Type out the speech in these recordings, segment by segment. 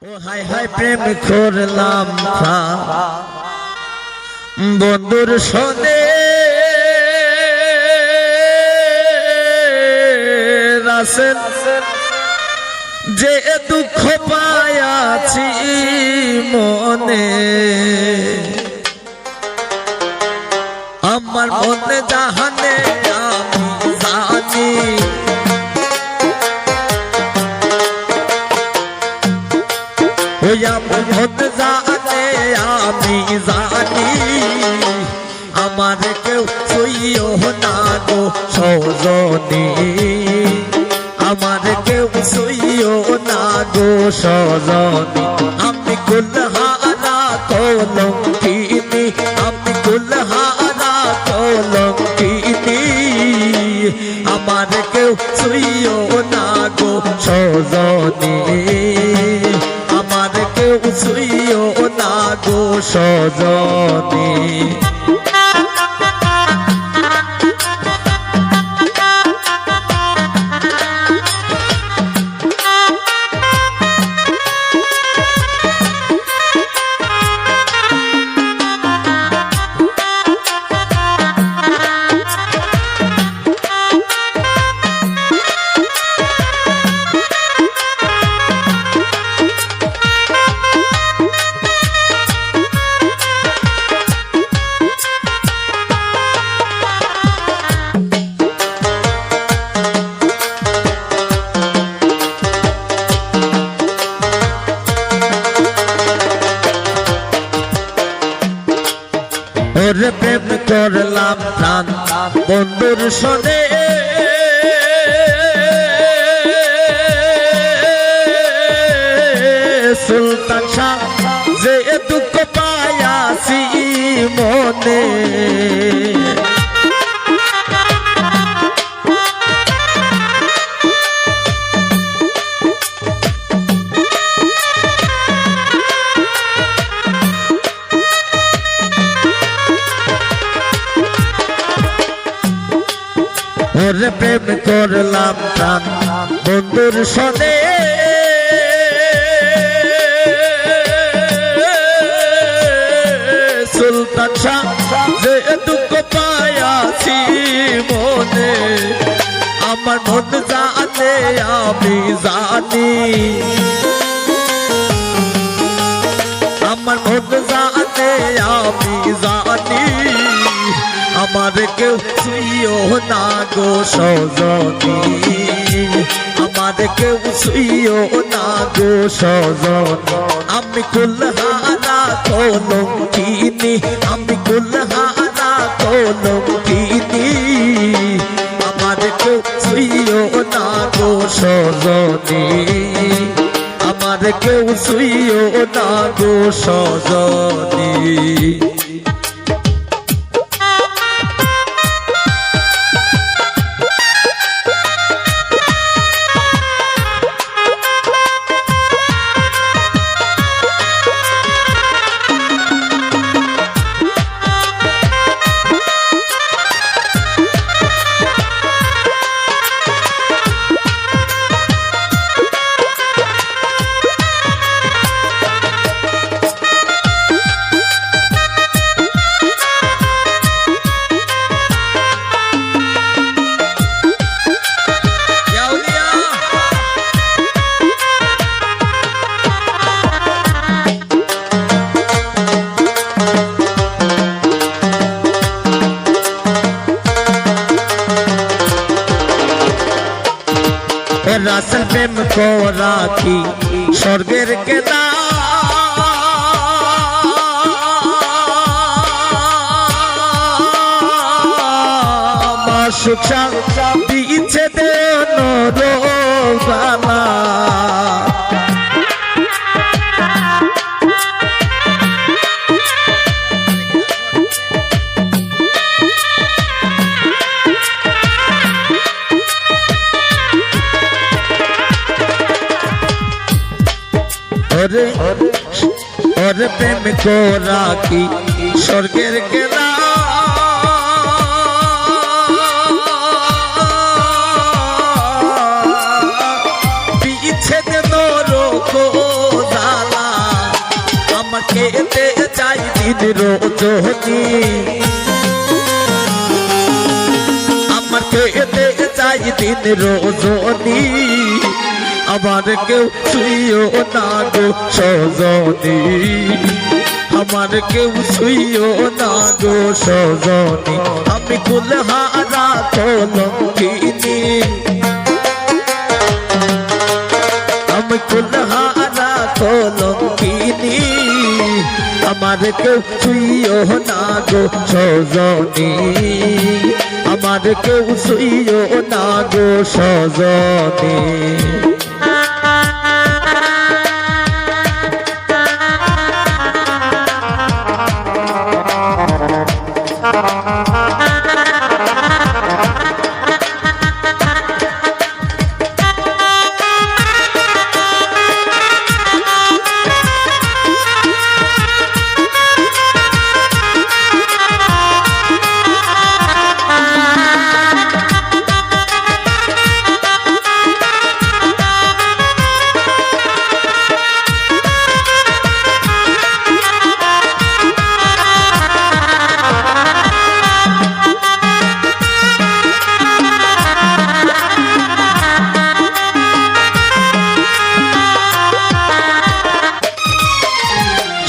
ও high high প্রেম করলাম বন্ধুর সনে রাসেল যে দুঃখ পায়াছি মনে আমার মনে জাহানে আমি জানি আমার মনে জানে আমি জানি আমার কেউ ছুঁইও না গো সজনী আমার কেউ ছুঁইও না গো সজনী আমি কুলহারা কলঙ্কিনী আমি কুলহারা কলঙ্কিনী আমার কেউ ছুঁইও না গো সজনী আমার কেউ ছুঁইও না গো সজনী ওরে প্রেম করলাম প্রাণ বন্ধুর সনে সুলতান শাহ যে দুঃখ পায়াছি মনে ওরে প্রেম করলাম প্রাণ বন্ধুর সনে সুলতান শাহ যে দুঃখ পায়াছি মনে আমার মন জানে আমি জানি আমার মন জানে আমি জানি আমার কেউ ছুঁইও না গো সজনী আমার কেউ ছুঁইও না গো সজনী আমি কুলহারা কলঙ্কিনী আমি কুলহারা কলঙ্কিনী আমার কেউ ছুঁইও না গো সজনী আমার কেউ ছুঁইও না গো সজনী রাসেল প্রেম কো রাখি স্বর্গের কেদা সুখা দিচ্ছে দেন রোগানা ওরে প্রেম কো রাখি স্বর্গের কেদা বিচ্ছেদ নরক কেঁদে যাই দিন রজনী আমার কেঁদে যাই দিন রজনী আমার কেউ শুইও না গো সজনী আমার কেউ শুইও না গো সজনী আমি কুলহারা কলঙ্কিনী আমি কুলহারা কলঙ্কিনী আমার কেউ শুইও না গো সজনী আমার কেউ শুইও না গো সজনী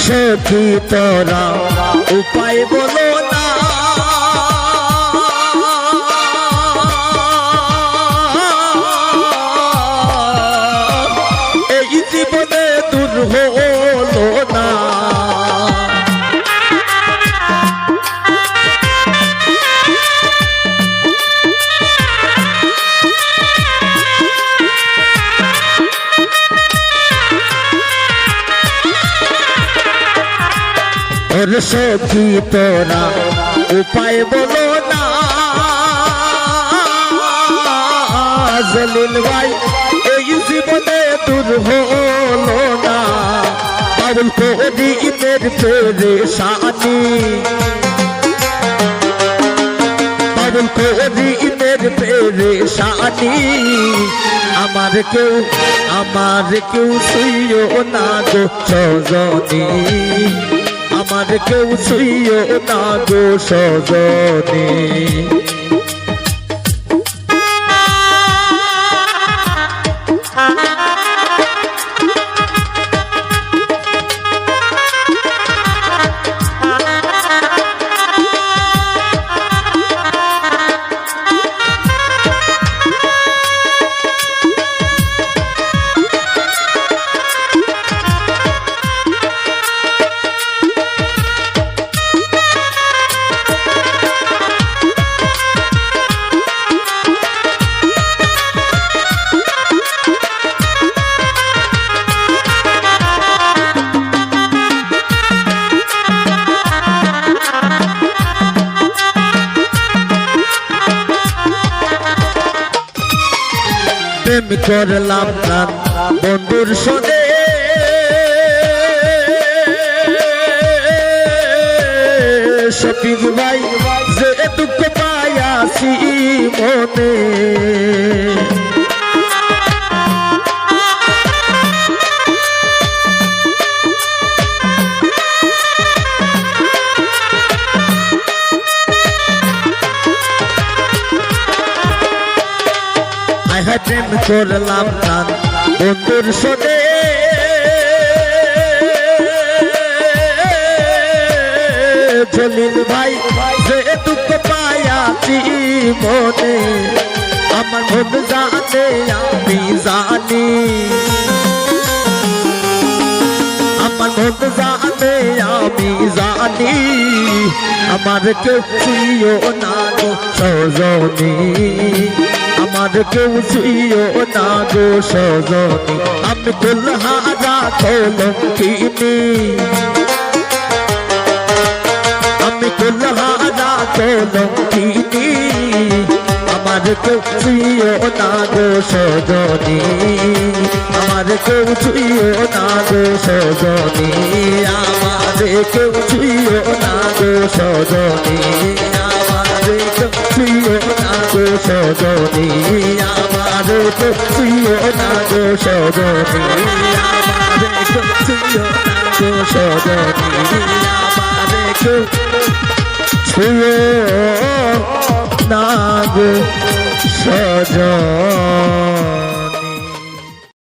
সখী তোরা উপায় বলো না এই জীবনে দূর হলো না ওর সখী তোরা উপায় বলো না জলিল ভাই এই জীবনে দূর হলো না বাবুল কোরি ইমের পেরেশানি বাবুল কোরি ইমের পেরেশানি আমার কেউ শুইও না গো সজনী আমার কেউ শুইও না গো সজনী প্রেম করলাম প্রাণ বন্ধুর সনে শফিক ভাই যে দুঃখ পাইয়াছি মনে প্রেম করলাম প্রাণ বন্ধুর সনে জলিল ভাই যে দুঃখ পাইয়াছি মনে আমার মন জানে আমি জানি আমার মন জানে আমি জানি আমার কেউ শুইও না গো সজনী আমার কেউ শুইও না গো সজনী আমি কুলহারা কলঙ্কিনী আমি কুলহারা কলঙ্কিনী আমার কেউ শুইও না গো সজনী আমার কেউ শুইও না গো সজনী আমার কেউ শুইও না গো সজনী আমার কেউ শুইও না গো সজনী আমার কেউ শুইও না গো সজনী আমার কেউ শুইও না গো সজনী আমারে গো ছুঁয়ো না গো সজনী।